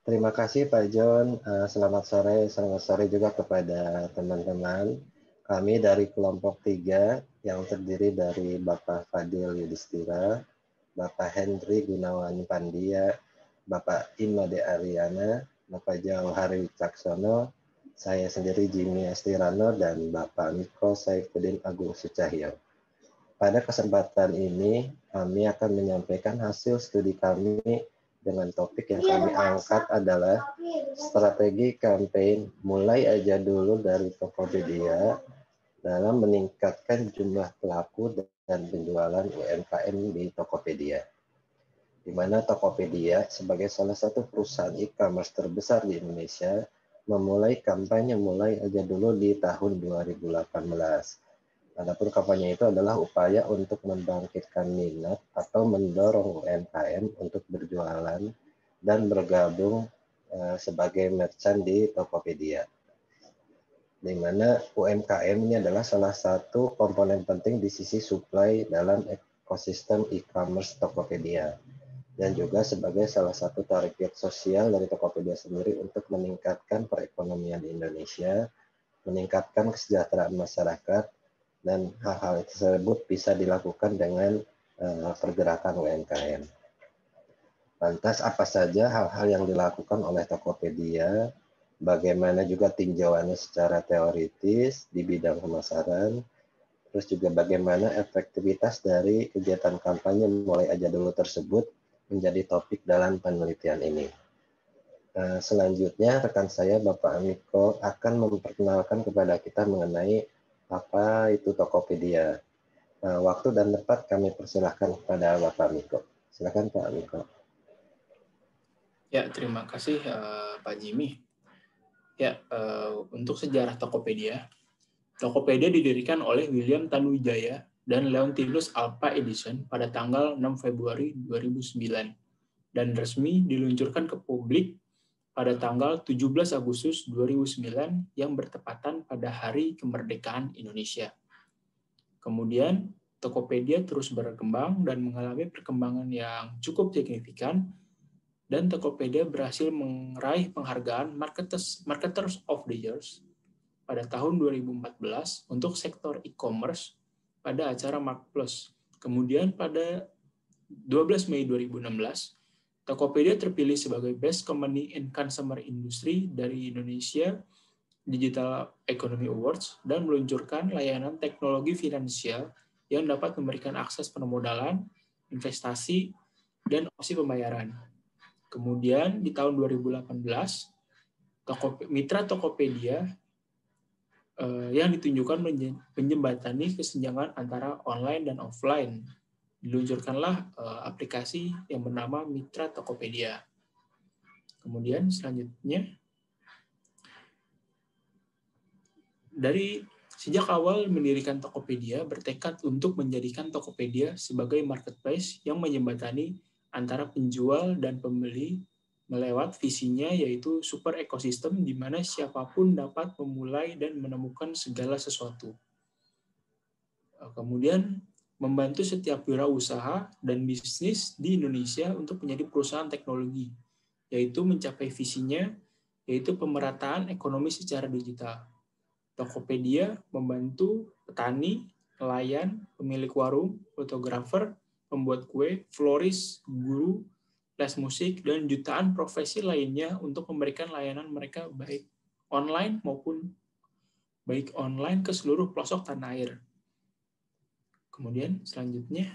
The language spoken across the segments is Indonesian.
Terima kasih Pak John. Selamat sore juga kepada teman-teman. Kami dari kelompok 3 yang terdiri dari Bapak Fadil Yudhistira, Bapak Henry Gunawan Pandia, Bapak Imade Aryana, Bapak Jauhari Wicaksono, saya sendiri Jimmy Estirano, dan Bapak Miko Saifuddin Agung Sucahyo. Pada kesempatan ini, kami akan menyampaikan hasil studi kami dengan topik yang kami angkat adalah strategi campaign mulai aja dulu dari Tokopedia dalam meningkatkan jumlah pelaku dan penjualan UMKM di Tokopedia. Di mana Tokopedia sebagai salah satu perusahaan e-commerce terbesar di Indonesia memulai kampanye mulai aja dulu di tahun 2018. Adapun kampanye itu adalah upaya untuk membangkitkan minat atau mendorong UMKM untuk berjualan dan bergabung sebagai merchant di Tokopedia. Di mana UMKM ini adalah salah satu komponen penting di sisi supply dalam ekosistem e-commerce Tokopedia. Dan juga sebagai salah satu target sosial dari Tokopedia sendiri untuk meningkatkan perekonomian di Indonesia, meningkatkan kesejahteraan masyarakat, dan hal-hal tersebut bisa dilakukan dengan pergerakan UMKM. Lantas apa saja hal-hal yang dilakukan oleh Tokopedia, bagaimana juga tinjauannya secara teoritis di bidang pemasaran, terus juga bagaimana efektivitas dari kegiatan kampanye mulai aja dulu tersebut menjadi topik dalam penelitian ini. Selanjutnya rekan saya Bapak Miko akan memperkenalkan kepada kita mengenai apa itu Tokopedia. Waktu dan tempat kami persilahkan kepada Bapak Miko. Silakan Pak Miko. Ya, terima kasih Pak Jimmy. Ya, untuk sejarah Tokopedia didirikan oleh William Tanuwijaya dan Leontinus Alpha Edison pada tanggal 6 Februari 2009 dan resmi diluncurkan ke publik pada tanggal 17 Agustus 2009 yang bertepatan pada Hari Kemerdekaan Indonesia. Kemudian, Tokopedia terus berkembang dan mengalami perkembangan yang cukup signifikan, dan Tokopedia berhasil meraih penghargaan Marketers of the Year pada tahun 2014 untuk sektor e-commerce pada acara Marketplace. Kemudian pada 12 Mei 2016, Tokopedia terpilih sebagai Best Company in Consumer Industry dari Indonesia Digital Economy Awards dan meluncurkan layanan teknologi finansial yang dapat memberikan akses permodalan, investasi, dan opsi pembayaran. Kemudian di tahun 2018, mitra Tokopedia yang ditunjukkan menjembatani kesenjangan antara online dan offline. Diluncurkanlah aplikasi yang bernama Mitra Tokopedia. Kemudian selanjutnya, sejak awal mendirikan Tokopedia bertekad untuk menjadikan Tokopedia sebagai marketplace yang menjembatani antara penjual dan pembeli melewat visinya yaitu super ekosistem di mana siapapun dapat memulai dan menemukan segala sesuatu. Kemudian membantu setiap wirausaha dan bisnis di Indonesia untuk menjadi perusahaan teknologi, yaitu mencapai visinya, yaitu pemerataan ekonomi secara digital. Tokopedia membantu petani, nelayan, pemilik warung, fotografer, pembuat kue, florist, guru, les musik, dan jutaan profesi lainnya untuk memberikan layanan mereka baik online ke seluruh pelosok tanah air. Kemudian selanjutnya,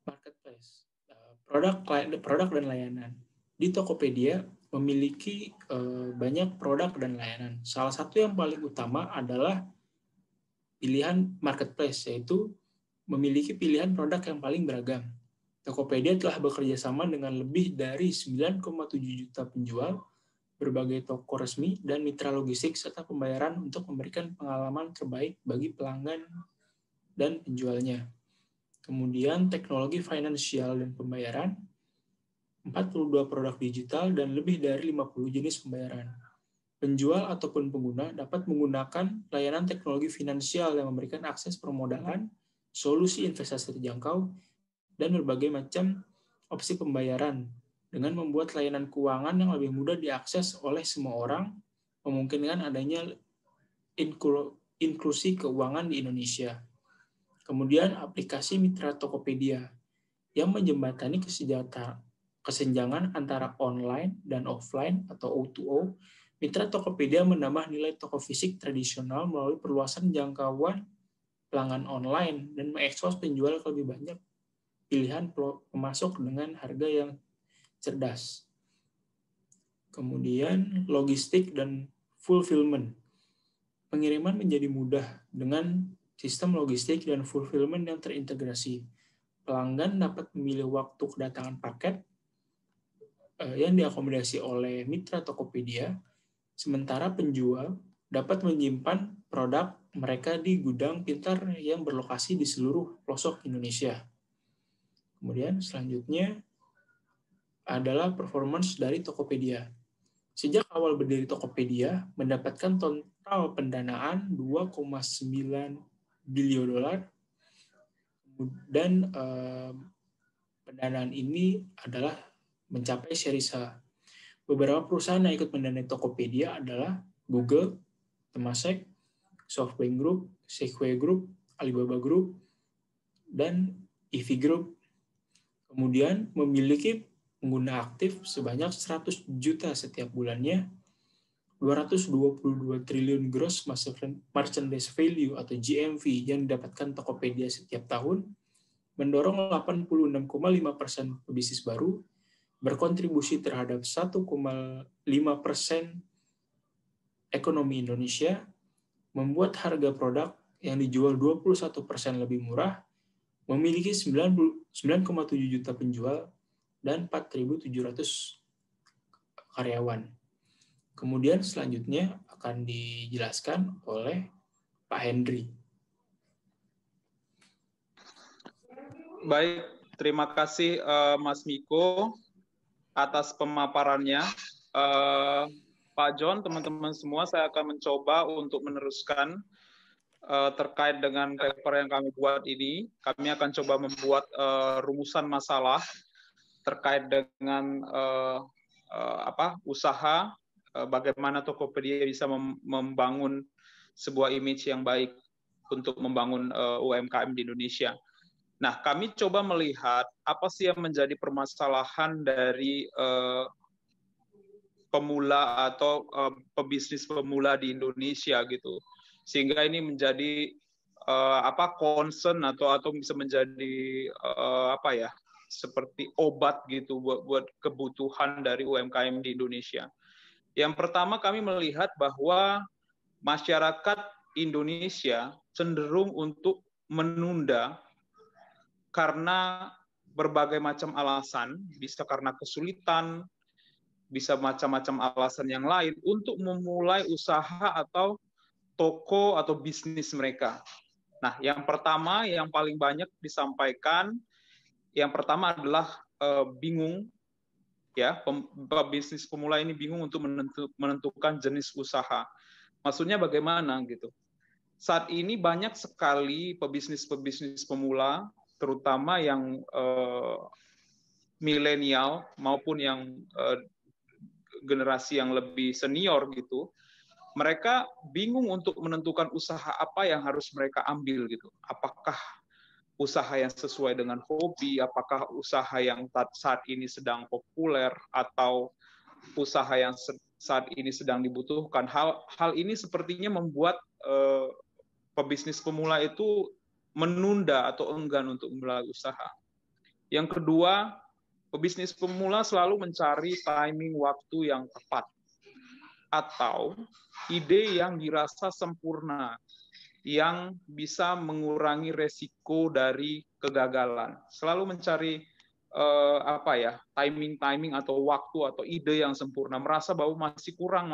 marketplace, produk dan layanan. Di Tokopedia memiliki banyak produk dan layanan. Salah satu yang paling utama adalah pilihan marketplace, yaitu memiliki pilihan produk yang paling beragam. Tokopedia telah bekerja sama dengan lebih dari 9,7 juta penjual, berbagai toko resmi, dan mitra logistik serta pembayaran untuk memberikan pengalaman terbaik bagi pelanggan dan penjualnya. Kemudian teknologi finansial dan pembayaran, 42 produk digital, dan lebih dari 50 jenis pembayaran. Penjual ataupun pengguna dapat menggunakan layanan teknologi finansial yang memberikan akses permodalan, solusi investasi terjangkau, dan berbagai macam opsi pembayaran dengan membuat layanan keuangan yang lebih mudah diakses oleh semua orang, memungkinkan adanya inklusi keuangan di Indonesia. Kemudian aplikasi Mitra Tokopedia yang menjembatani kesenjangan antara online dan offline atau O2O. Mitra Tokopedia menambah nilai toko fisik tradisional melalui perluasan jangkauan pelanggan online dan mengekspos penjual ke lebih banyak pilihan pemasok dengan harga yang cerdas. Kemudian logistik dan fulfillment. Pengiriman menjadi mudah dengan sistem logistik dan fulfillment yang terintegrasi. Pelanggan dapat memilih waktu kedatangan paket yang diakomodasi oleh mitra Tokopedia, sementara penjual dapat menyimpan produk mereka di gudang pintar yang berlokasi di seluruh pelosok Indonesia. Kemudian selanjutnya adalah performance dari Tokopedia. Sejak awal berdiri Tokopedia mendapatkan total pendanaan 2,9 bilion dolar dan pendanaan ini adalah mencapai seri A. Beberapa perusahaan yang ikut mendanai Tokopedia adalah Google, Temasek, SoftBank Group, Sequoia Group, Alibaba Group, dan EV Group. Kemudian memiliki pengguna aktif sebanyak 100 juta setiap bulannya, 222 triliun gross merchandise value atau GMV yang didapatkan Tokopedia setiap tahun, mendorong 86,5% pebisnis baru, berkontribusi terhadap 1,5% ekonomi Indonesia, membuat harga produk yang dijual 21% lebih murah, memiliki 9,7 juta penjual, dan 4.700 karyawan. Kemudian selanjutnya akan dijelaskan oleh Pak Henry. Baik, terima kasih Mas Miko atas pemaparannya. Pak John, teman-teman semua, saya akan mencoba untuk meneruskan terkait dengan paper yang kami buat ini. Kami akan coba membuat rumusan masalah terkait dengan usaha, bagaimana Tokopedia bisa membangun sebuah image yang baik untuk membangun UMKM di Indonesia. Nah, kami coba melihat apa sih yang menjadi permasalahan dari pemula atau pebisnis pemula di Indonesia gitu, sehingga ini menjadi concern atau bisa menjadi seperti obat gitu buat kebutuhan dari UMKM di Indonesia. Yang pertama, kami melihat bahwa masyarakat Indonesia cenderung untuk menunda karena berbagai macam alasan, bisa karena kesulitan, bisa macam-macam alasan yang lain untuk memulai usaha atau toko atau bisnis mereka. Nah, yang pertama yang paling banyak disampaikan, yang pertama adalah bingung, ya, pebisnis pemula ini bingung untuk menentukan jenis usaha. Maksudnya bagaimana gitu? Saat ini banyak sekali pebisnis pemula, terutama yang milenial maupun yang generasi yang lebih senior gitu, mereka bingung untuk menentukan usaha apa yang harus mereka ambil gitu. Apakah usaha yang sesuai dengan hobi, apakah usaha yang saat ini sedang populer, atau usaha yang saat ini sedang dibutuhkan. Hal ini sepertinya membuat pebisnis pemula itu menunda atau enggan untuk memulai usaha. Yang kedua, pebisnis pemula selalu mencari timing waktu yang tepat atau ide yang dirasa sempurna, yang bisa mengurangi resiko dari kegagalan. Selalu mencari timing atau waktu atau ide yang sempurna, merasa bahwa masih kurang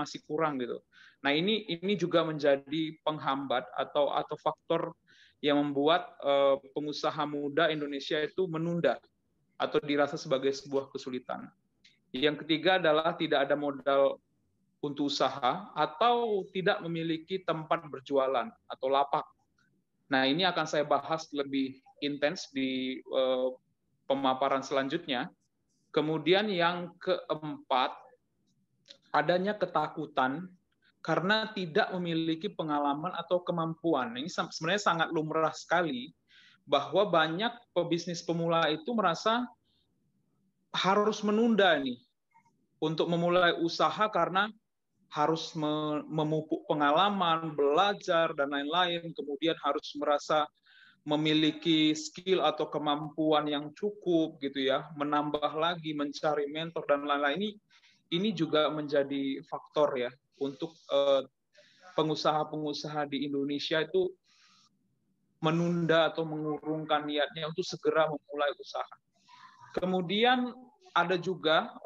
gitu. Nah, ini juga menjadi penghambat atau faktor yang membuat pengusaha muda Indonesia itu menunda atau dirasa sebagai sebuah kesulitan. Yang ketiga adalah tidak ada modal untuk usaha atau tidak memiliki tempat berjualan atau lapak. Nah, ini akan saya bahas lebih intens di pemaparan selanjutnya. Kemudian yang keempat, adanya ketakutan karena tidak memiliki pengalaman atau kemampuan. Ini sebenarnya sangat lumrah sekali bahwa banyak pebisnis pemula itu merasa harus menunda nih untuk memulai usaha karena harus memupuk pengalaman, belajar, dan lain-lain, kemudian harus merasa memiliki skill atau kemampuan yang cukup gitu ya, menambah lagi, mencari mentor dan lain-lain. Ini juga menjadi faktor ya untuk pengusaha-pengusaha di Indonesia itu menunda atau mengurungkan niatnya untuk segera memulai usaha. Kemudian ada juga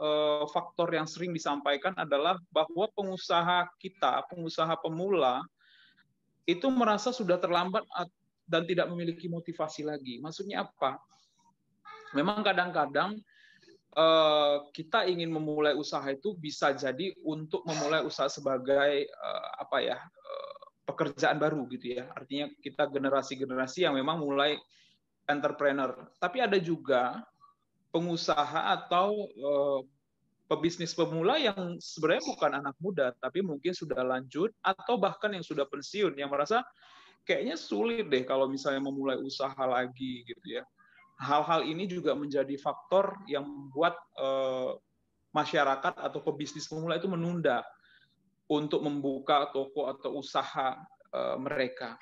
faktor yang sering disampaikan adalah bahwa pengusaha kita, pengusaha pemula, itu merasa sudah terlambat dan tidak memiliki motivasi lagi. Maksudnya apa? Memang kadang-kadang kita ingin memulai usaha itu bisa jadi untuk memulai usaha sebagai pekerjaan baru gitu ya. Artinya kita generasi-generasi yang memang mulai entrepreneur. Tapi ada juga pengusaha atau pebisnis pemula yang sebenarnya bukan anak muda, tapi mungkin sudah lanjut atau bahkan yang sudah pensiun, yang merasa kayaknya sulit deh kalau misalnya memulai usaha lagi gitu ya. Hal-hal ini juga menjadi faktor yang membuat masyarakat atau pebisnis pemula itu menunda untuk membuka toko atau usaha mereka.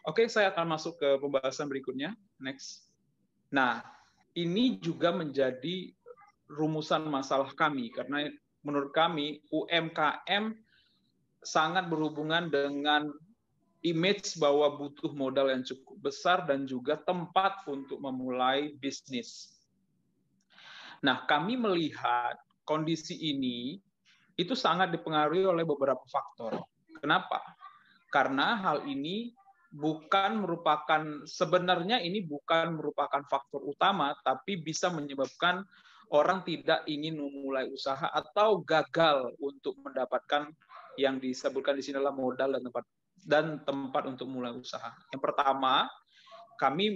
Oke, saya akan masuk ke pembahasan berikutnya. Next. Nah, ini juga menjadi rumusan masalah kami, karena menurut kami UMKM sangat berhubungan dengan image bahwa butuh modal yang cukup besar dan juga tempat untuk memulai bisnis. Nah, kami melihat kondisi ini itu sangat dipengaruhi oleh beberapa faktor. Kenapa? Karena hal ini sebenarnya ini bukan merupakan faktor utama, tapi bisa menyebabkan orang tidak ingin memulai usaha atau gagal untuk mendapatkan yang disebutkan di sini adalah modal dan tempat untuk mulai usaha. Yang pertama, kami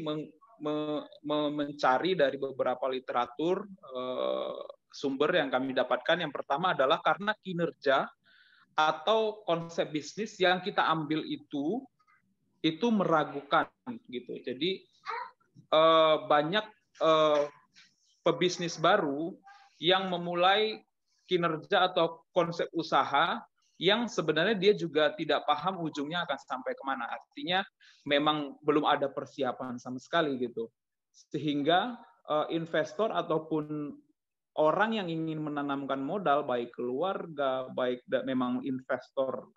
mencari dari beberapa literatur sumber yang kami dapatkan. Yang pertama adalah karena kinerja atau konsep bisnis yang kita ambil itu meragukan gitu. Jadi banyak pebisnis baru yang memulai kinerja atau konsep usaha yang sebenarnya dia juga tidak paham ujungnya akan sampai kemana. Artinya memang belum ada persiapan sama sekali gitu. Sehingga investor ataupun orang yang ingin menanamkan modal, baik keluarga, baik memang investor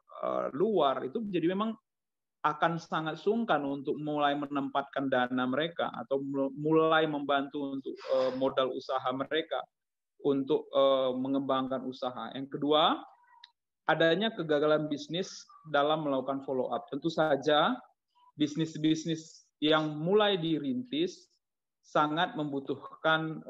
luar, itu jadi memang akan sangat sungkan untuk mulai menempatkan dana mereka atau mulai membantu untuk modal usaha mereka untuk mengembangkan usaha. Yang kedua, adanya kegagalan bisnis dalam melakukan follow up. Tentu saja bisnis-bisnis yang mulai dirintis sangat membutuhkan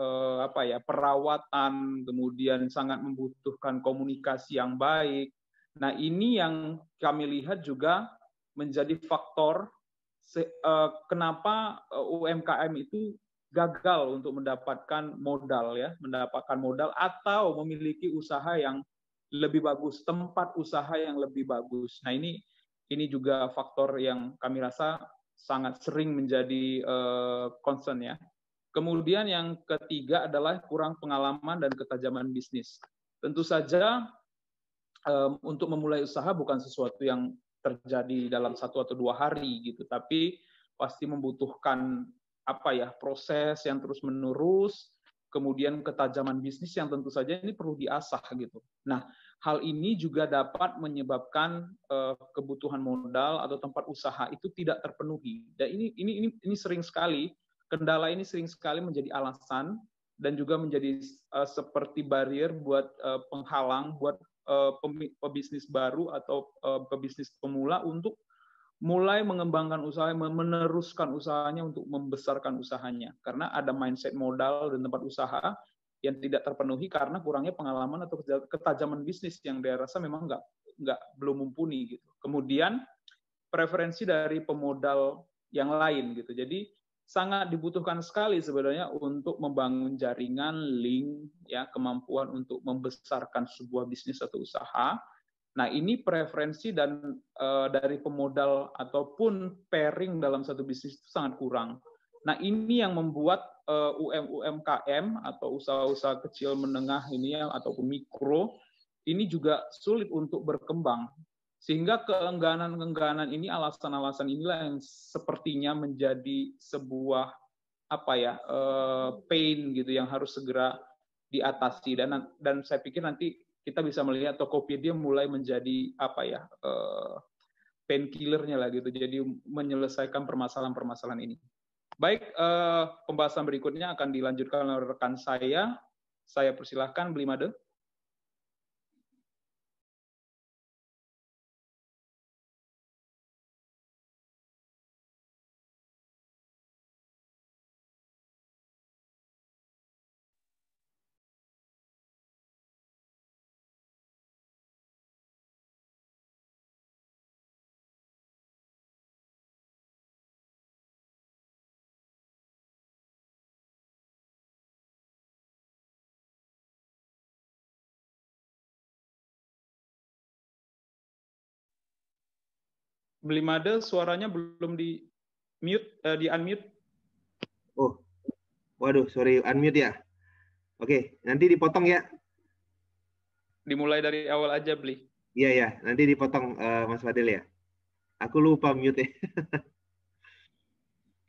perawatan, kemudian sangat membutuhkan komunikasi yang baik. Nah, ini yang kami lihat juga menjadi faktor kenapa UMKM itu gagal untuk mendapatkan modal atau memiliki usaha yang lebih bagus, tempat usaha yang lebih bagus. Nah, ini juga faktor yang kami rasa sangat sering menjadi concern ya. Kemudian yang ketiga adalah kurang pengalaman dan ketajaman bisnis. Tentu saja untuk memulai usaha bukan sesuatu yang terjadi dalam 1 atau 2 hari gitu, tapi pasti membutuhkan proses yang terus menerus, kemudian ketajaman bisnis yang tentu saja ini perlu diasah gitu. Nah, hal ini juga dapat menyebabkan kebutuhan modal atau tempat usaha itu tidak terpenuhi. Dan ini sering sekali, kendala ini sering sekali menjadi alasan dan juga menjadi seperti barrier buat penghalang buat pebisnis baru atau pebisnis pemula untuk mulai mengembangkan usaha, meneruskan usahanya untuk membesarkan usahanya. Karena ada mindset modal dan tempat usaha yang tidak terpenuhi karena kurangnya pengalaman atau ketajaman bisnis yang dia rasa memang belum mumpuni gitu. Kemudian preferensi dari pemodal yang lain gitu. Jadi sangat dibutuhkan sekali sebenarnya untuk membangun jaringan, link, ya, kemampuan untuk membesarkan sebuah bisnis atau usaha. Nah, ini preferensi dan dari pemodal ataupun pairing dalam satu bisnis itu sangat kurang. Nah, ini yang membuat UMKM atau usaha-usaha kecil menengah ini ya, ataupun mikro ini juga sulit untuk berkembang. Sehingga keengganan-keengganan ini, alasan-alasan inilah yang sepertinya menjadi sebuah pain gitu yang harus segera diatasi. Dan saya pikir nanti kita bisa melihat Tokopedia mulai menjadi painkillernya lah gitu. Jadi menyelesaikan permasalahan-permasalahan ini. Baik, pembahasan berikutnya akan dilanjutkan oleh rekan saya. Saya persilahkan Bli Made. Bli Made, suaranya belum di mute, di unmute. Oh, waduh, sorry, unmute ya. Oke, nanti dipotong ya. Dimulai dari awal aja, Bli. Iya ya, nanti dipotong Mas Fadil ya. Aku lupa mute ya.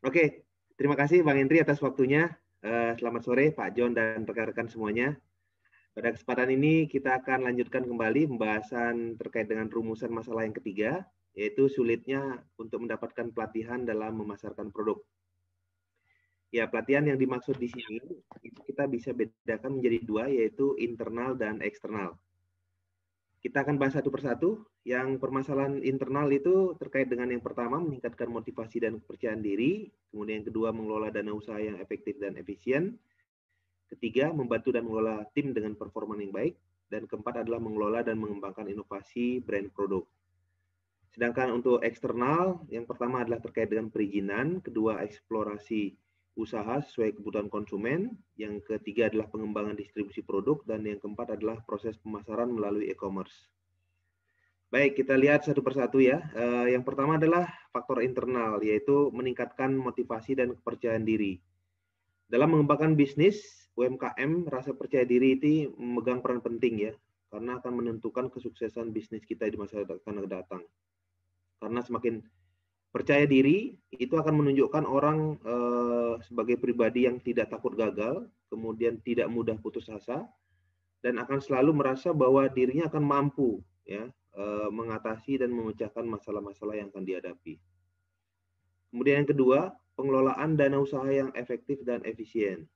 Oke, terima kasih Bang Hendri atas waktunya. Selamat sore Pak John dan rekan-rekan semuanya. Pada kesempatan ini kita akan lanjutkan kembali pembahasan terkait dengan rumusan masalah yang ketiga, yaitu sulitnya untuk mendapatkan pelatihan dalam memasarkan produk. Ya, pelatihan yang dimaksud di sini itu kita bisa bedakan menjadi dua, yaitu internal dan eksternal. Kita akan bahas satu persatu. Yang permasalahan internal itu terkait dengan yang pertama, meningkatkan motivasi dan kepercayaan diri. Kemudian yang kedua, mengelola dana usaha yang efektif dan efisien. Ketiga, membantu dan mengelola tim dengan performa yang baik. Dan keempat adalah mengelola dan mengembangkan inovasi brand produk. Sedangkan untuk eksternal, yang pertama adalah terkait dengan perizinan. Kedua, eksplorasi usaha sesuai kebutuhan konsumen. Yang ketiga adalah pengembangan distribusi produk. Dan yang keempat adalah proses pemasaran melalui e-commerce. Baik, kita lihat satu persatu ya. Yang pertama adalah faktor internal, yaitu meningkatkan motivasi dan kepercayaan diri. Dalam mengembangkan bisnis, UMKM, rasa percaya diri itu memegang peran penting ya, karena akan menentukan kesuksesan bisnis kita di masa akan datang. Karena semakin percaya diri, itu akan menunjukkan orang sebagai pribadi yang tidak takut gagal, kemudian tidak mudah putus asa, dan akan selalu merasa bahwa dirinya akan mampu ya mengatasi dan memecahkan masalah-masalah yang akan dihadapi. Kemudian yang kedua, pengelolaan dana usaha yang efektif dan efisien.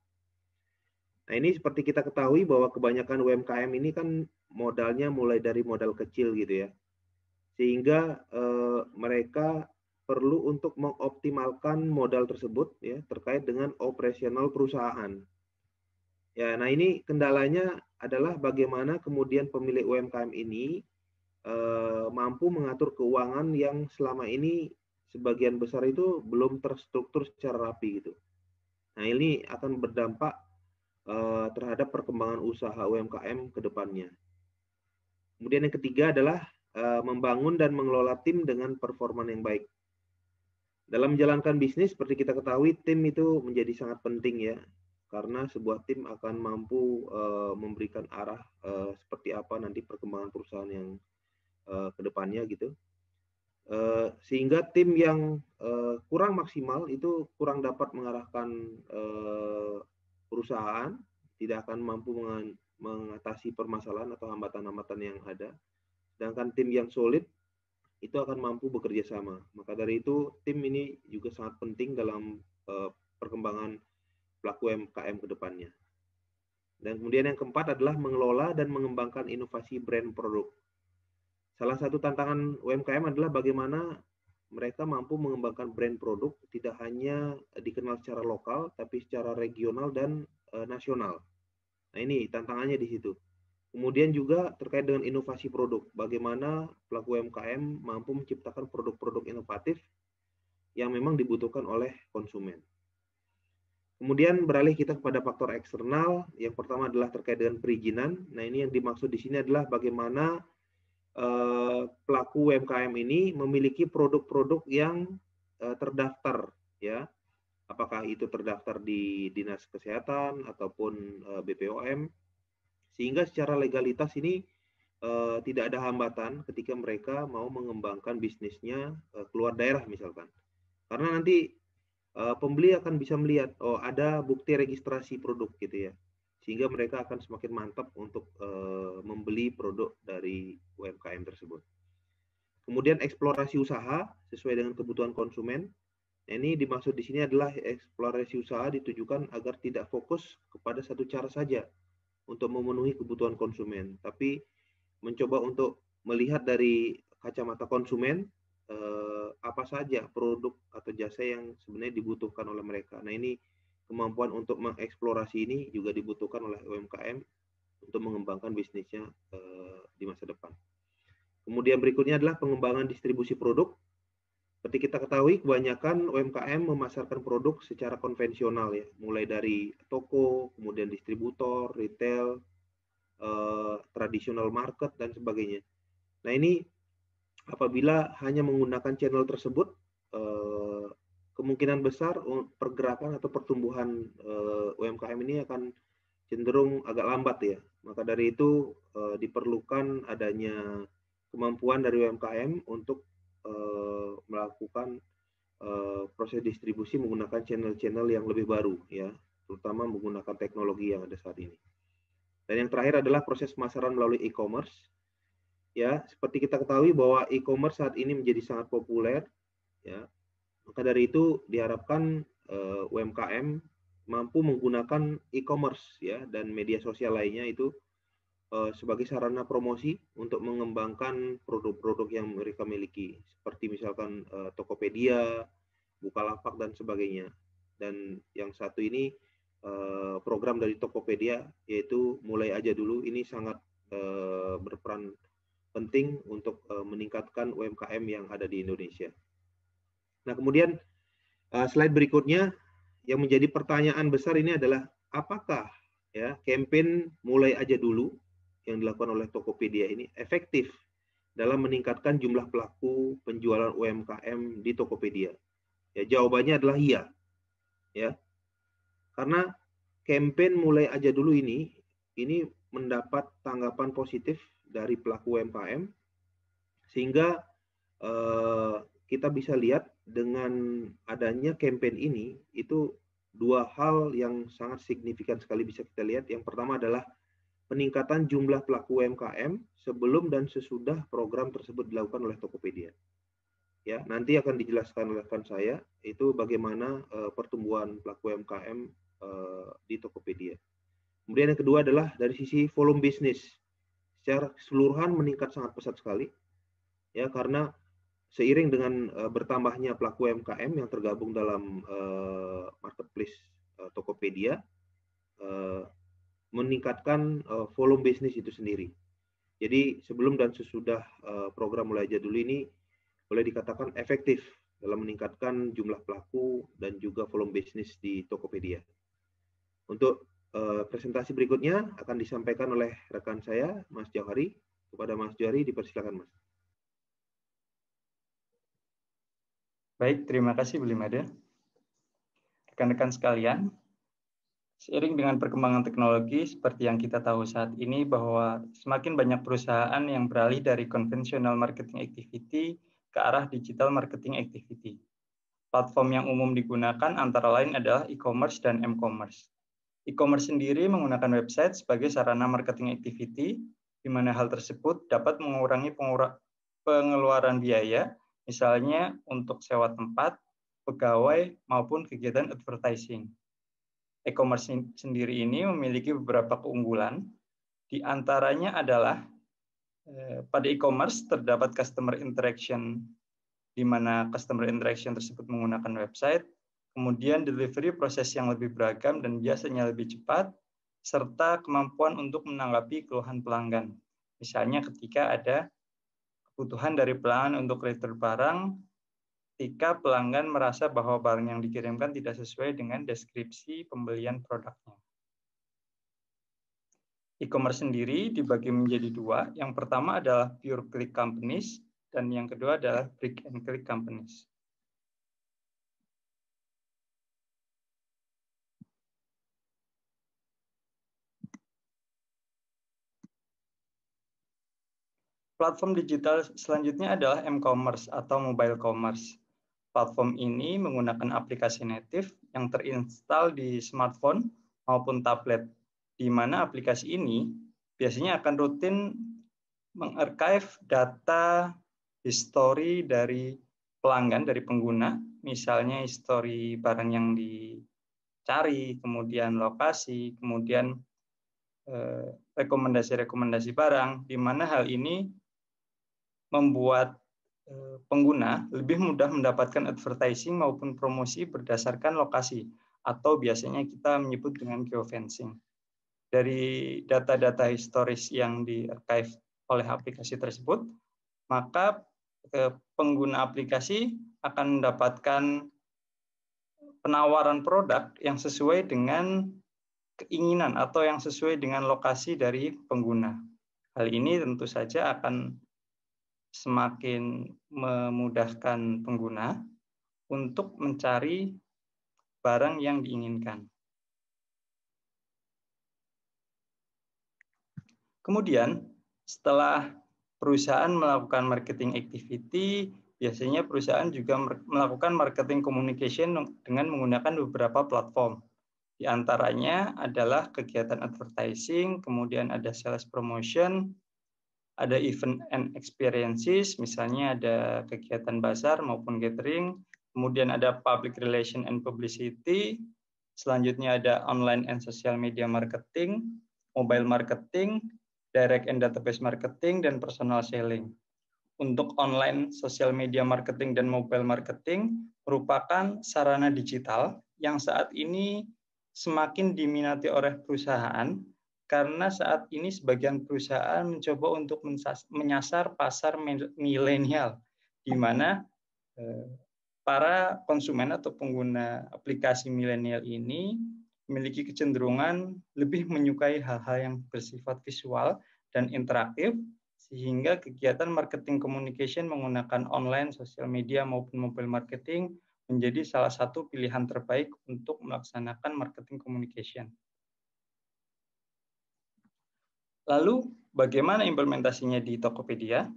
Nah, ini seperti kita ketahui bahwa kebanyakan UMKM ini kan modalnya mulai dari modal kecil gitu ya. Sehingga mereka perlu untuk mengoptimalkan modal tersebut ya terkait dengan operasional perusahaan. Ya, nah ini kendalanya adalah bagaimana kemudian pemilik UMKM ini mampu mengatur keuangan yang selama ini sebagian besar itu belum terstruktur secara rapi gitu. Nah, ini akan berdampak terhadap perkembangan usaha UMKM ke depannya. Kemudian yang ketiga adalah membangun dan mengelola tim dengan performa yang baik. Dalam menjalankan bisnis, seperti kita ketahui, tim itu menjadi sangat penting ya, karena sebuah tim akan mampu memberikan arah seperti apa nanti perkembangan perusahaan yang ke depannya gitu. Sehingga tim yang kurang maksimal itu kurang dapat mengarahkan perusahaan, tidak akan mampu mengatasi permasalahan atau hambatan-hambatan yang ada. Sedangkan tim yang solid itu akan mampu bekerja sama. Maka dari itu tim ini juga sangat penting dalam perkembangan pelaku UMKM ke depannya. Dan kemudian yang keempat adalah mengelola dan mengembangkan inovasi brand produk. Salah satu tantangan UMKM adalah bagaimana mereka mampu mengembangkan brand produk tidak hanya dikenal secara lokal, tapi secara regional dan nasional. Nah, ini tantangannya di situ. Kemudian juga terkait dengan inovasi produk, bagaimana pelaku UMKM mampu menciptakan produk-produk inovatif yang memang dibutuhkan oleh konsumen. Kemudian beralih kita kepada faktor eksternal. Yang pertama adalah terkait dengan perizinan. Nah, ini yang dimaksud di sini adalah bagaimana pelaku UMKM ini memiliki produk-produk yang terdaftar, ya. Apakah itu terdaftar di Dinas Kesehatan ataupun BPOM, sehingga secara legalitas ini tidak ada hambatan ketika mereka mau mengembangkan bisnisnya keluar daerah misalkan. Karena nanti pembeli akan bisa melihat, oh ada bukti registrasi produk gitu ya, sehingga mereka akan semakin mantap untuk membeli produk dari UMKM tersebut. Kemudian eksplorasi usaha sesuai dengan kebutuhan konsumen. Nah, ini dimaksud di sini adalah eksplorasi usaha ditujukan agar tidak fokus kepada satu cara saja untuk memenuhi kebutuhan konsumen, tapi mencoba untuk melihat dari kacamata konsumen apa saja produk atau jasa yang sebenarnya dibutuhkan oleh mereka. Nah, ini kemampuan untuk mengeksplorasi ini juga dibutuhkan oleh UMKM untuk mengembangkan bisnisnya di masa depan. Kemudian berikutnya adalah pengembangan distribusi produk. Seperti kita ketahui, kebanyakan UMKM memasarkan produk secara konvensional ya, mulai dari toko, kemudian distributor, retail, traditional market, dan sebagainya. Nah, ini apabila hanya menggunakan channel tersebut, kemungkinan besar pergerakan atau pertumbuhan UMKM ini akan cenderung agak lambat ya. Maka dari itu diperlukan adanya kemampuan dari UMKM untuk melakukan proses distribusi menggunakan channel-channel yang lebih baru ya, terutama menggunakan teknologi yang ada saat ini. Dan yang terakhir adalah proses pemasaran melalui e-commerce. Ya, seperti kita ketahui bahwa e-commerce saat ini menjadi sangat populer ya. Maka dari itu diharapkan UMKM mampu menggunakan e-commerce ya dan media sosial lainnya itu sebagai sarana promosi untuk mengembangkan produk-produk yang mereka miliki, seperti misalkan Tokopedia, Bukalapak, dan sebagainya. Dan yang satu ini program dari Tokopedia, yaitu Mulai Aja Dulu, ini sangat berperan penting untuk meningkatkan UMKM yang ada di Indonesia. Nah, kemudian slide berikutnya yang menjadi pertanyaan besar ini adalah apakah ya campaign Mulai Aja Dulu yang dilakukan oleh Tokopedia ini efektif dalam meningkatkan jumlah pelaku penjualan UMKM di Tokopedia? Ya, jawabannya adalah iya. Ya. Karena campaign Mulai Aja Dulu ini mendapat tanggapan positif dari pelaku UMKM, sehingga kita bisa lihat dengan adanya campaign ini itu dua hal yang sangat signifikan sekali bisa kita lihat. Yang pertama adalah peningkatan jumlah pelaku UMKM sebelum dan sesudah program tersebut dilakukan oleh Tokopedia. Ya, nanti akan dijelaskan oleh rekan saya itu bagaimana pertumbuhan pelaku UMKM di Tokopedia. Kemudian yang kedua adalah dari sisi volume bisnis. Secara keseluruhan meningkat sangat pesat sekali. Ya, karena seiring dengan bertambahnya pelaku UMKM yang tergabung dalam marketplace Tokopedia, meningkatkan volume bisnis itu sendiri. Jadi sebelum dan sesudah program Mulai Aja Dulu ini boleh dikatakan efektif dalam meningkatkan jumlah pelaku dan juga volume bisnis di Tokopedia. Untuk presentasi berikutnya akan disampaikan oleh rekan saya, Mas Jauhari. Kepada Mas Jauhari, dipersilakan, Mas. Baik, terima kasih Bu Limada. Rekan-rekan sekalian, seiring dengan perkembangan teknologi seperti yang kita tahu saat ini bahwa semakin banyak perusahaan yang beralih dari conventional marketing activity ke arah digital marketing activity. Platform yang umum digunakan antara lain adalah e-commerce dan m-commerce. E-commerce sendiri menggunakan website sebagai sarana marketing activity, di mana hal tersebut dapat mengurangi pengeluaran biaya, misalnya untuk sewa tempat, pegawai, maupun kegiatan advertising. E-commerce sendiri ini memiliki beberapa keunggulan, di antaranya adalah pada e-commerce terdapat customer interaction, di mana customer interaction tersebut menggunakan website, kemudian delivery proses yang lebih beragam dan biasanya lebih cepat, serta kemampuan untuk menanggapi keluhan pelanggan. Misalnya ketika ada kebutuhan dari pelanggan untuk return barang, ketika pelanggan merasa bahwa barang yang dikirimkan tidak sesuai dengan deskripsi pembelian produknya. E-commerce sendiri dibagi menjadi dua. Yang pertama adalah pure click companies dan yang kedua adalah brick and click companies. Platform digital selanjutnya adalah m-commerce atau mobile commerce. Platform ini menggunakan aplikasi native yang terinstal di smartphone maupun tablet, di mana aplikasi ini biasanya akan rutin mengarchive data history dari pelanggan, dari pengguna, misalnya history barang yang dicari, kemudian lokasi, kemudian rekomendasi-rekomendasi barang, di mana hal ini membuat pengguna lebih mudah mendapatkan advertising maupun promosi berdasarkan lokasi, atau biasanya kita menyebut dengan geofencing. Dari data-data historis yang di-archive oleh aplikasi tersebut, maka pengguna aplikasi akan mendapatkan penawaran produk yang sesuai dengan keinginan atau yang sesuai dengan lokasi dari pengguna. Hal ini tentu saja akan semakin memudahkan pengguna untuk mencari barang yang diinginkan. Kemudian, setelah perusahaan melakukan marketing activity, biasanya perusahaan juga melakukan marketing communication dengan menggunakan beberapa platform. Di antaranya adalah kegiatan advertising, kemudian ada sales promotion, ada event and experiences, misalnya ada kegiatan bazar maupun gathering, kemudian ada public relation and publicity, selanjutnya ada online and social media marketing, mobile marketing, direct and database marketing, dan personal selling. Untuk online social media marketing dan mobile marketing merupakan sarana digital yang saat ini semakin diminati oleh perusahaan, karena saat ini sebagian perusahaan mencoba untuk menyasar pasar milenial, di mana para konsumen atau pengguna aplikasi milenial ini memiliki kecenderungan lebih menyukai hal-hal yang bersifat visual dan interaktif, sehingga kegiatan marketing communication menggunakan online, sosial media, maupun mobile marketing menjadi salah satu pilihan terbaik untuk melaksanakan marketing communication. Lalu, bagaimana implementasinya di Tokopedia?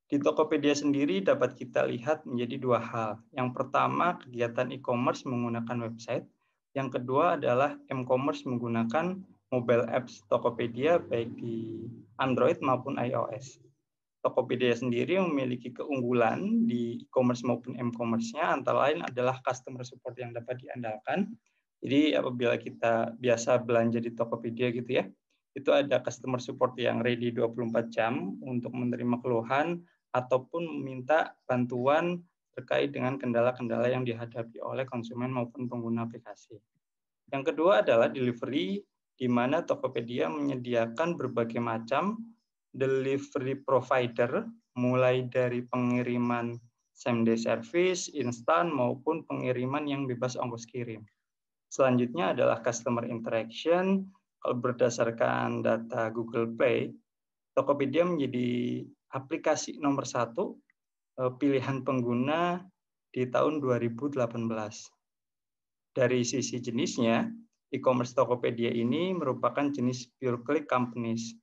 Di Tokopedia sendiri dapat kita lihat menjadi dua hal. Yang pertama, kegiatan e-commerce menggunakan website. Yang kedua adalah m-commerce menggunakan mobile apps Tokopedia baik di Android maupun iOS. Tokopedia sendiri memiliki keunggulan di e-commerce maupun m-commerce-nya, antara lain adalah customer support yang dapat diandalkan. Jadi apabila kita biasa belanja di Tokopedia gitu ya, itu ada customer support yang ready 24 jam untuk menerima keluhan ataupun meminta bantuan terkait dengan kendala-kendala yang dihadapi oleh konsumen maupun pengguna aplikasi. Yang kedua adalah delivery, di mana Tokopedia menyediakan berbagai macam delivery provider, mulai dari pengiriman same-day service, instan, maupun pengiriman yang bebas ongkos kirim. Selanjutnya adalah customer interaction. Kalau berdasarkan data Google Play, Tokopedia menjadi aplikasi nomor 1 pilihan pengguna di tahun 2018. Dari sisi jenisnya, e-commerce Tokopedia ini merupakan jenis pure click companies.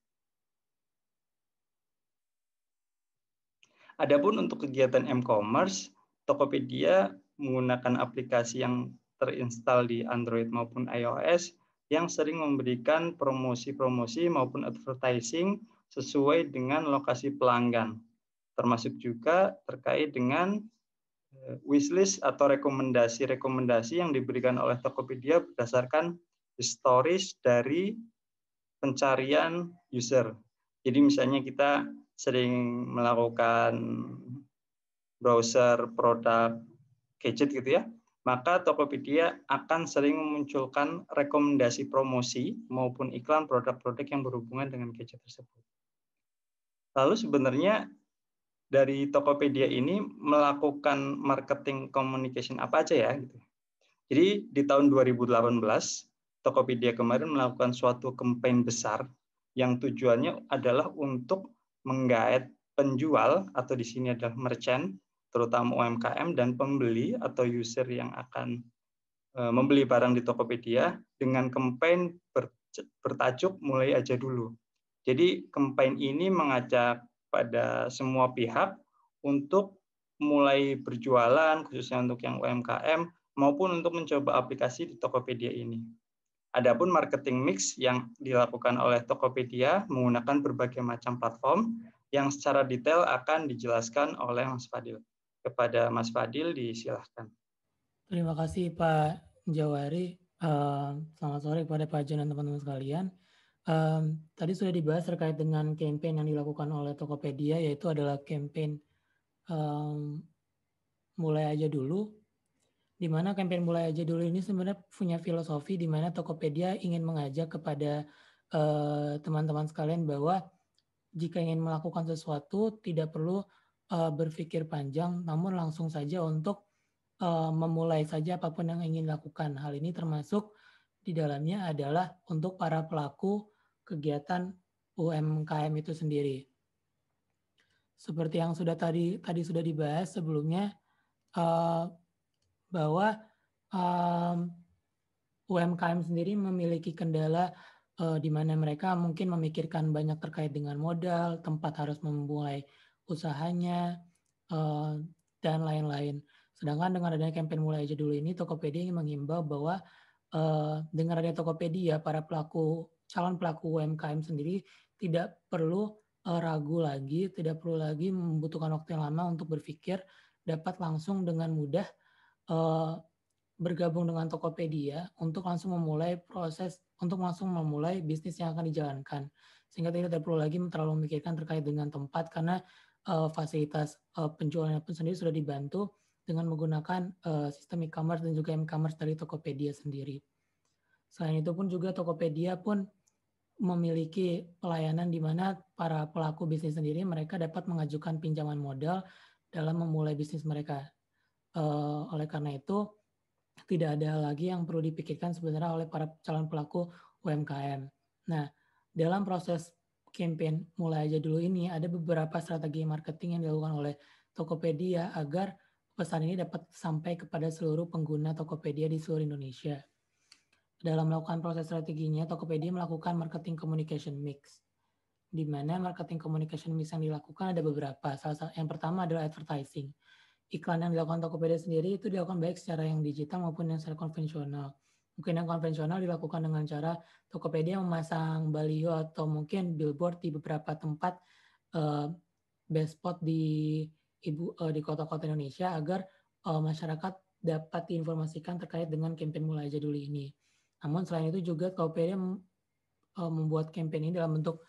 Adapun untuk kegiatan m-commerce, Tokopedia menggunakan aplikasi yang terinstal di Android maupun iOS yang sering memberikan promosi-promosi maupun advertising sesuai dengan lokasi pelanggan, termasuk juga terkait dengan wishlist atau rekomendasi-rekomendasi yang diberikan oleh Tokopedia berdasarkan historis dari pencarian user. Jadi misalnya kita sering melakukan browser produk gadget gitu ya, maka Tokopedia akan sering memunculkan rekomendasi promosi maupun iklan produk-produk yang berhubungan dengan gadget tersebut. Lalu sebenarnya dari Tokopedia ini melakukan marketing communication apa aja ya? Gitu. Jadi di tahun 2018, Tokopedia kemarin melakukan suatu campaign besar yang tujuannya adalah untuk menggait penjual atau di sini adalah merchant, terutama UMKM dan pembeli atau user yang akan membeli barang di Tokopedia dengan campaign bertajuk Mulai Aja Dulu. Jadi campaign ini mengajak pada semua pihak untuk mulai berjualan, khususnya untuk yang UMKM, maupun untuk mencoba aplikasi di Tokopedia ini. Adapun marketing mix yang dilakukan oleh Tokopedia menggunakan berbagai macam platform yang secara detail akan dijelaskan oleh Mas Fadil. Kepada Mas Fadil, disilahkan. Terima kasih Pak Jawari. Selamat sore kepada Pak Jon dan teman-teman sekalian. Tadi sudah dibahas terkait dengan campaign yang dilakukan oleh Tokopedia, yaitu adalah campaign Mulai Aja Dulu, di mana campaign Mulai Aja Dulu ini sebenarnya punya filosofi di mana Tokopedia ingin mengajak kepada teman-teman sekalian bahwa jika ingin melakukan sesuatu tidak perlu berpikir panjang, namun langsung saja untuk memulai saja apapun yang ingin dilakukan. Hal ini termasuk di dalamnya adalah untuk para pelaku kegiatan UMKM itu sendiri. Seperti yang tadi sudah dibahas sebelumnya, bahwa UMKM sendiri memiliki kendala di mana mereka mungkin memikirkan banyak terkait dengan modal, tempat harus memulai usahanya, dan lain-lain. Sedangkan dengan adanya campaign Mulai Aja Dulu ini, Tokopedia ingin menghimbau bahwa dengan adanya Tokopedia, para calon pelaku UMKM sendiri tidak perlu ragu lagi, tidak perlu lagi membutuhkan waktu yang lama untuk berpikir, dapat langsung dengan mudah bergabung dengan Tokopedia untuk langsung memulai bisnis yang akan dijalankan. Sehingga tidak perlu lagi terlalu memikirkan terkait dengan tempat, karena fasilitas penjualannya pun sendiri sudah dibantu dengan menggunakan sistem e-commerce dan juga m-commerce dari Tokopedia sendiri. Selain itu pun juga Tokopedia pun memiliki pelayanan di mana para pelaku bisnis sendiri mereka dapat mengajukan pinjaman modal dalam memulai bisnis mereka. Oleh karena itu, tidak ada lagi yang perlu dipikirkan sebenarnya oleh para calon pelaku UMKM. Nah, dalam proses campaign Mulai Aja Dulu ini ada beberapa strategi marketing yang dilakukan oleh Tokopedia agar pesan ini dapat sampai kepada seluruh pengguna Tokopedia di seluruh Indonesia. Dalam melakukan proses strateginya, Tokopedia melakukan marketing communication mix. Di mana marketing communication mix yang dilakukan ada beberapa. Yang pertama adalah advertising. Iklan yang dilakukan Tokopedia sendiri itu dilakukan baik secara yang digital maupun yang secara konvensional. Mungkin yang konvensional dilakukan dengan cara Tokopedia memasang baliho atau mungkin billboard di beberapa tempat best spot di kota-kota Indonesia agar masyarakat dapat diinformasikan terkait dengan campaign Mulai Aja Dulu ini. Namun selain itu juga Tokopedia membuat campaign ini dalam bentuk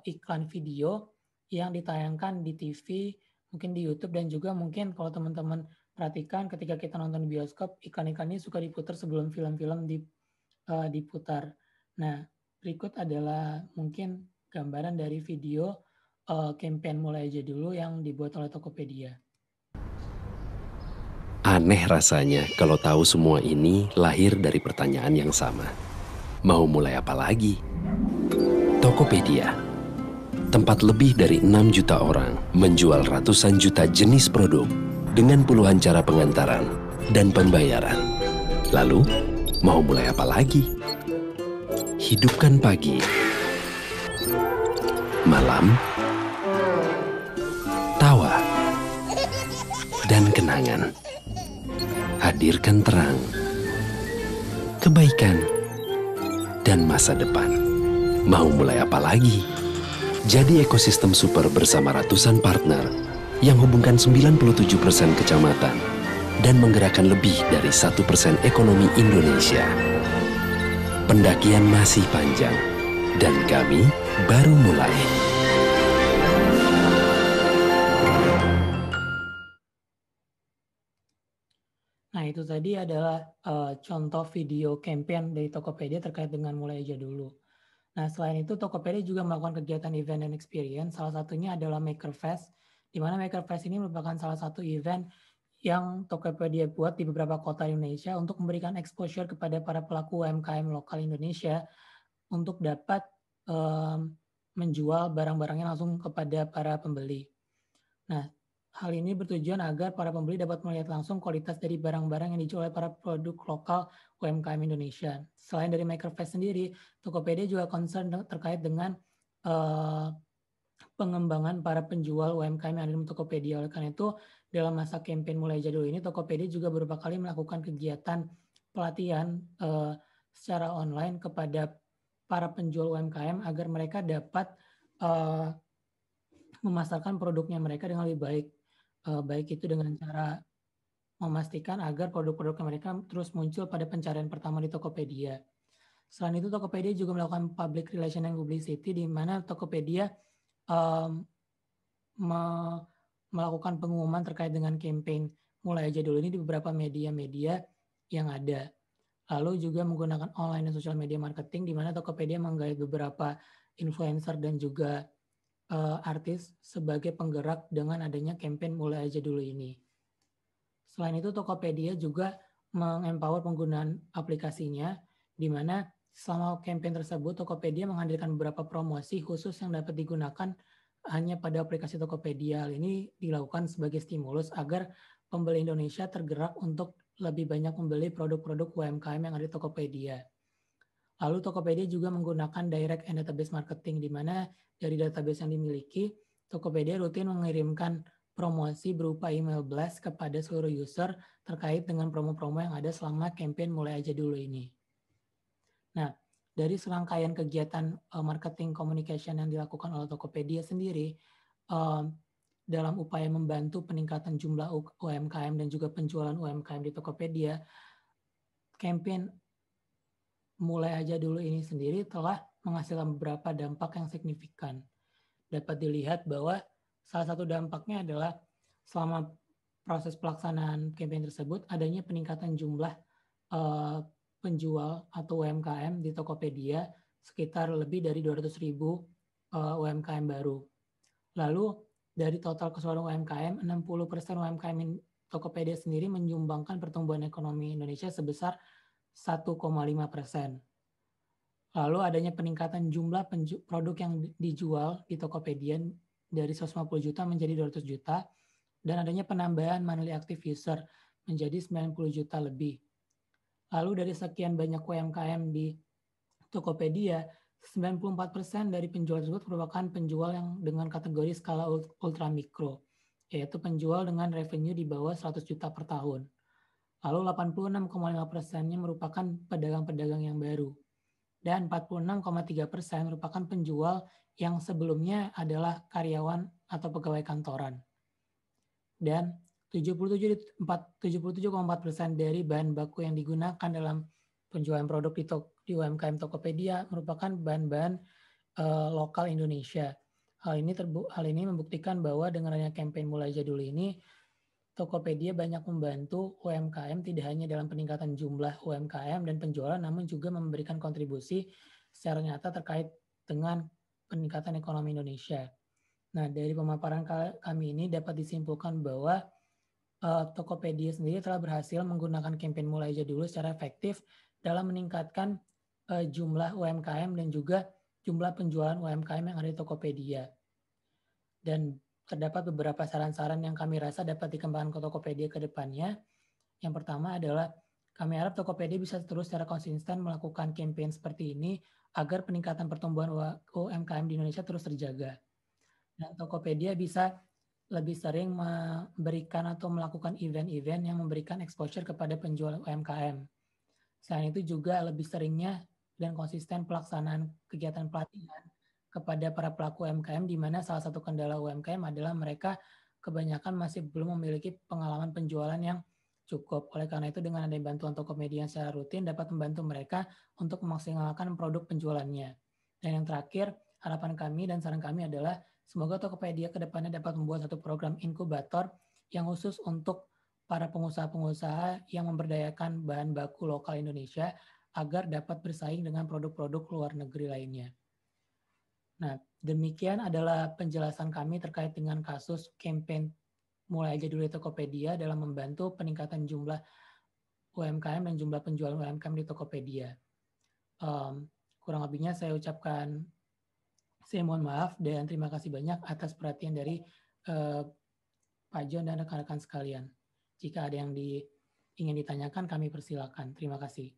iklan video yang ditayangkan di TV, mungkin di YouTube, dan juga mungkin kalau teman-teman perhatikan ketika kita nonton di bioskop, iklan-iklan ini suka diputar sebelum film-film diputar. Nah, berikut adalah mungkin gambaran dari video campaign Mulai Aja Dulu yang dibuat oleh Tokopedia. Aneh rasanya kalau tahu semua ini lahir dari pertanyaan yang sama. Mau mulai apa lagi? Tokopedia, tempat lebih dari 6 juta orang menjual ratusan juta jenis produk dengan puluhan cara pengantaran dan pembayaran. Lalu, mau mulai apa lagi? Hidupkan pagi, malam, tawa, dan kenangan. Hadirkan terang, kebaikan, dan masa depan. Mau mulai apa lagi? Jadi ekosistem super bersama ratusan partner yang hubungkan 97% kecamatan dan menggerakkan lebih dari 1% ekonomi Indonesia. Pendakian masih panjang dan kami baru mulai. Nah, itu tadi adalah contoh video campaign dari Tokopedia terkait dengan Mulai Aja Dulu. Nah, selain itu Tokopedia juga melakukan kegiatan event dan experience. Salah satunya adalah Maker Fest, di mana Maker Fest ini merupakan salah satu event yang Tokopedia buat di beberapa kota Indonesia untuk memberikan exposure kepada para pelaku UMKM lokal Indonesia untuk dapat menjual barang-barangnya langsung kepada para pembeli. Nah, hal ini bertujuan agar para pembeli dapat melihat langsung kualitas dari barang-barang yang dijual oleh para produk lokal UMKM Indonesia. Selain dari Maker Fest sendiri, Tokopedia juga concern terkait dengan pengembangan para penjual UMKM yang ada di Tokopedia. Oleh karena itu, dalam masa campaign Mulai Aja Dulu ini, Tokopedia juga beberapa kali melakukan kegiatan pelatihan secara online kepada para penjual UMKM agar mereka dapat memasarkan produknya mereka dengan lebih baik. Baik itu dengan cara memastikan agar produk-produknya mereka terus muncul pada pencarian pertama di Tokopedia. Selain itu, Tokopedia juga melakukan public relation and publicity, di mana Tokopedia melakukan pengumuman terkait dengan campaign Mulai Aja Dulu ini di beberapa media-media yang ada. Lalu juga menggunakan online dan social media marketing, di mana Tokopedia menggait beberapa influencer dan juga artis sebagai penggerak dengan adanya campaign Mulai Aja Dulu ini. Selain itu, Tokopedia juga mengempower penggunaan aplikasinya, di mana selama campaign tersebut, Tokopedia menghadirkan beberapa promosi khusus yang dapat digunakan hanya pada aplikasi Tokopedia. Hal ini dilakukan sebagai stimulus agar pembeli Indonesia tergerak untuk lebih banyak membeli produk-produk UMKM yang ada di Tokopedia. Lalu Tokopedia juga menggunakan direct and database marketing, di mana dari database yang dimiliki, Tokopedia rutin mengirimkan promosi berupa email blast kepada seluruh user terkait dengan promo-promo yang ada selama campaign Mulai Aja Dulu ini. Nah, dari serangkaian kegiatan marketing communication yang dilakukan oleh Tokopedia sendiri, dalam upaya membantu peningkatan jumlah UMKM dan juga penjualan UMKM di Tokopedia, campaign Mulai Aja Dulu ini sendiri telah menghasilkan beberapa dampak yang signifikan. Dapat dilihat bahwa salah satu dampaknya adalah selama proses pelaksanaan campaign tersebut, adanya peningkatan jumlah penjual atau UMKM di Tokopedia sekitar lebih dari 200.000 UMKM baru. Lalu dari total keseluruhan UMKM, 60% UMKM Tokopedia sendiri menyumbangkan pertumbuhan ekonomi Indonesia sebesar 1,5%. Lalu adanya peningkatan jumlah produk yang dijual di Tokopedia dari 150 juta menjadi 200 juta, dan adanya penambahan monthly active user menjadi 90 juta lebih. Lalu dari sekian banyak UMKM di Tokopedia, 94% dari penjual tersebut merupakan penjual yang dengan kategori skala ultra mikro, yaitu penjual dengan revenue di bawah 100 juta per tahun. Lalu 86,5%-nya merupakan pedagang-pedagang yang baru. Dan 46,3% merupakan penjual yang sebelumnya adalah karyawan atau pegawai kantoran. Dan 77,4% dari bahan baku yang digunakan dalam penjualan produk di UMKM Tokopedia merupakan bahan-bahan lokal Indonesia. Hal ini membuktikan bahwa dengan adanya campaign Mulai Aja Dulu ini, Tokopedia banyak membantu UMKM tidak hanya dalam peningkatan jumlah UMKM dan penjualan, namun juga memberikan kontribusi secara nyata terkait dengan peningkatan ekonomi Indonesia. Nah, dari pemaparan kami ini dapat disimpulkan bahwa Tokopedia sendiri telah berhasil menggunakan campaign Mulai Aja Dulu secara efektif dalam meningkatkan jumlah UMKM dan juga jumlah penjualan UMKM yang ada di Tokopedia. Dan terdapat beberapa saran-saran yang kami rasa dapat dikembangkan ke Tokopedia ke depannya. Yang pertama adalah kami harap Tokopedia bisa terus secara konsisten melakukan campaign seperti ini agar peningkatan pertumbuhan UMKM di Indonesia terus terjaga. Dan Tokopedia bisa lebih sering memberikan atau melakukan event-event yang memberikan exposure kepada penjual UMKM. Selain itu juga lebih seringnya dan konsisten pelaksanaan kegiatan pelatihan kepada para pelaku UMKM, di mana salah satu kendala UMKM adalah mereka kebanyakan masih belum memiliki pengalaman penjualan yang cukup. Oleh karena itu, dengan adanya bantuan Tokopedia secara rutin dapat membantu mereka untuk memaksimalkan produk penjualannya. Dan yang terakhir, harapan kami dan saran kami adalah semoga Tokopedia ke depannya dapat membuat satu program inkubator yang khusus untuk para pengusaha-pengusaha yang memberdayakan bahan baku lokal Indonesia agar dapat bersaing dengan produk-produk luar negeri lainnya. Nah, demikian adalah penjelasan kami terkait dengan kasus campaign Mulai Aja Dulu di Tokopedia dalam membantu peningkatan jumlah UMKM dan jumlah penjualan UMKM di Tokopedia. Kurang lebihnya saya ucapkan saya mohon maaf dan terima kasih banyak atas perhatian dari Pak John dan rekan-rekan sekalian. Jika ada yang ingin ditanyakan, kami persilakan. Terima kasih.